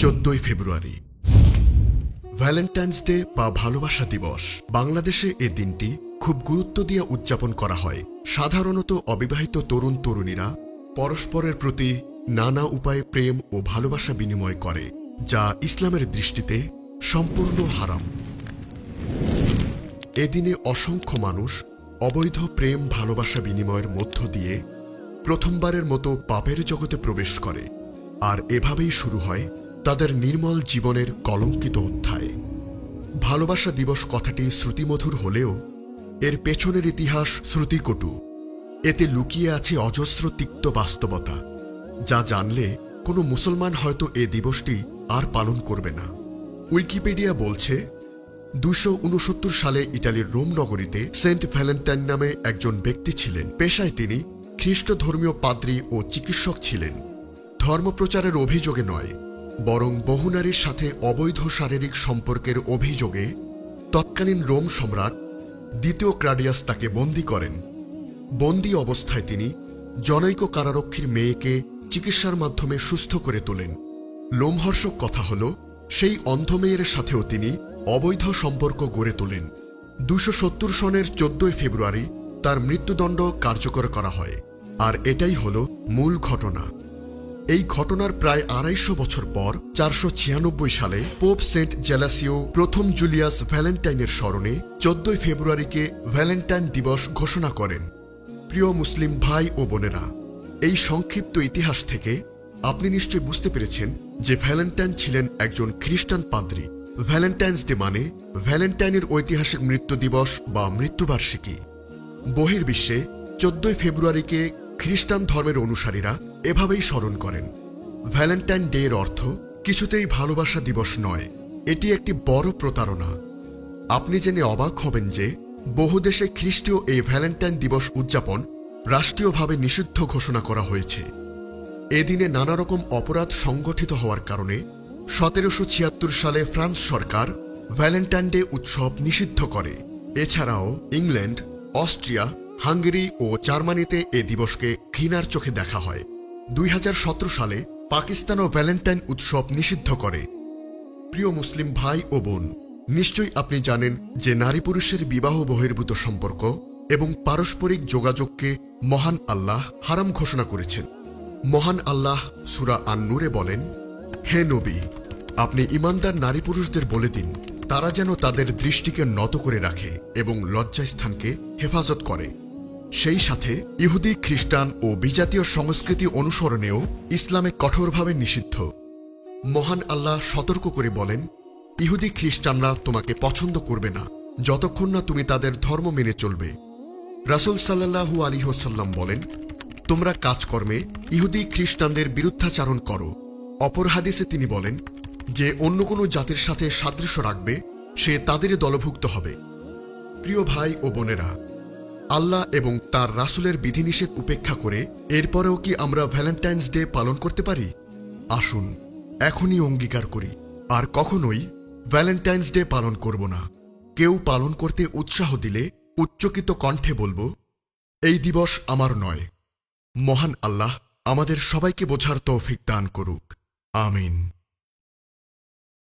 14 ফেব্রুয়ারি Valentine's day বা ভালোবাসা দিবস। বাংলাদেশে এ দিনটি খুব গুরুত্ব দিয়ে উদযাপন করা হয়। সাধারণত অবিবাহিত তরুণ তরুণীরা পরস্পরের প্রতি নানা উপায়ে প্রেম ও ভালোবাসা বিনিময় করে, যা ইসলামের দৃষ্টিতে সম্পূর্ণ হারাম। এদিনে অসংখ্য মানুষ অবৈধ প্রেম ভালোবাসা বিনিময়ের মধ্য দিয়ে প্রথমবারের মতো পাপের জগতে প্রবেশ করে, আর এভাবেই শুরু হয় তাদের নির্মল জীবনের কলঙ্কিত অধ্যায়। ভালোবাসা দিবস কথাটি শ্রুতিমধুর হলেও এর পেছনের ইতিহাস শ্রুতিকটু। এতে লুকিয়ে আছে অজস্র তিক্ত বাস্তবতা, যা জানলে কোনো মুসলমান হয়তো এ দিবসটি আর পালন করবে না। উইকিপিডিয়া বলছে, 269 সালে ইটালির রোম নগরীতে সেন্ট ভ্যালেন্টাইন নামে একজন ব্যক্তি ছিলেন। পেশায় তিনি খ্রিস্ট ধর্মীয় পাদ্রী ও চিকিৎসক ছিলেন। ধর্মপ্রচারের অভিযোগে নয়, বরং বহু নারীর সাথে অবৈধ শারীরিক সম্পর্কের অভিযোগে তৎকালীন রোম সম্রাট দ্বিতীয় ক্লাডিয়াস তাকে বন্দী করেন। বন্দী অবস্থায় তিনি জনৈক কারারক্ষীর মেয়েকে চিকিৎসার মাধ্যমে সুস্থ করে তোলেন। লোমহর্ষক কথা হল, সেই অন্ধ মেয়ের সাথেও তিনি অবৈধ সম্পর্ক গড়ে তোলেন। 270 সনের 14 ফেব্রুয়ারি তার মৃত্যুদণ্ড কার্যকর করা হয়, আর এটাই হল মূল ঘটনা। এই ঘটনার প্রায় 250 বছর পর 496 সালে পোপ সেন্ট জেলাসিও প্রথম জুলিয়াস ভ্যালেন্টাইনের স্মরণে 14 ফেব্রুয়ারিকে ভ্যালেন্টাইন দিবস ঘোষণা করেন। প্রিয় মুসলিম ভাই ও বোনেরা, এই সংক্ষিপ্ত ইতিহাস থেকে আপনি নিশ্চয় বুঝতে পেরেছেন যে ভ্যালেন্টাইন ছিলেন একজন খ্রিস্টান পাদ্রী। ভ্যালেন্টাইন্স ডে মানে ভ্যালেন্টাইনের ঐতিহাসিক মৃত্যু দিবস বা মৃত্যুবার্ষিকী। বহির্বিশ্বে 14 ফেব্রুয়ারিকে খ্রিস্টান ধর্মের অনুসারীরা এভাবেই স্মরণ করেন। ভ্যালেন্টাইন ডে এর অর্থ কিছুতেই ভালোবাসা দিবস নয়, এটি একটি বড় প্রতারণা। আপনি জেনে অবাক হবেন যে বহু দেশে খ্রিস্টীয় এই ভ্যালেন্টাইন দিবস উদযাপন রাষ্ট্রীয়ভাবে নিষিদ্ধ ঘোষণা করা হয়েছে। এদিনে নানা রকম অপরাধ সংগঠিত হওয়ার কারণে 1776 সালে ফ্রান্স সরকার ভ্যালেন্টাইন ডে উৎসব নিষিদ্ধ করে। এছাড়াও ইংল্যান্ড, অস্ট্রিয়া, হাঙ্গেরি ও জার্মানিতে এ দিবসকে ঘৃণার চোখে দেখা হয়। 2017 সালে পাকিস্তানও ভ্যালেন্টাইন উৎসব নিষিদ্ধ করে। প্রিয় মুসলিম ভাই ও বোন, নিশ্চয়ই আপনি জানেন যে নারী পুরুষের বিবাহ বহির্ভূত সম্পর্ক এবং পারস্পরিক যোগাযোগকে মহান আল্লাহ হারাম ঘোষণা করেছেন। মহান আল্লাহ সূরা আন-নূরে বলেন, হে নবী, আপনি ঈমানদার নারী পুরুষদের বলে দিন তারা যেন তাদের দৃষ্টিকে নত করে রাখে এবং লজ্জাস্থানকে হেফাজত করে। সেই সাথে ইহুদি, খ্রিস্টান ও বিজাতীয় সংস্কৃতি অনুসরণেও ইসলামে কঠোরভাবে নিষিদ্ধ। মহান আল্লাহ সতর্ক করে বলেন, ইহুদি খ্রিস্টানরা তোমাকে পছন্দ করবে না যতক্ষণ না তুমি তাদের ধর্ম মেনে চলবে। রাসূল সাল্লাল্লাহু আলাইহি ওয়াসাল্লাম বলেন, তোমরা কাজকর্মে ইহুদি খ্রিস্টানদের বিরুদ্ধাচারণ করো। অপর হাদিসে তিনি বলেন যে অন্য কোনো জাতির সাথে সাদৃশ্য রাখবে সে তাদের দলভুক্ত হবে। প্রিয় ভাই ও বোনেরা, আল্লাহ এবং তার রাসূলের বিধিনিষেধ উপেক্ষা করে এরপরেও কি আমরা ভ্যালেন্টাইন্স ডে পালন করতে পারি? আসুন এখনই অঙ্গীকার করি আর কখনোই ভ্যালেন্টাইন্স ডে পালন করব না। কেউ পালন করতে উৎসাহ দিলে উচ্চকিত কণ্ঠে বলবো, এই দিবস আমার নয়। মহান আল্লাহ আমাদের সবাইকে বোঝার তৌফিক দান করুক। আমিন।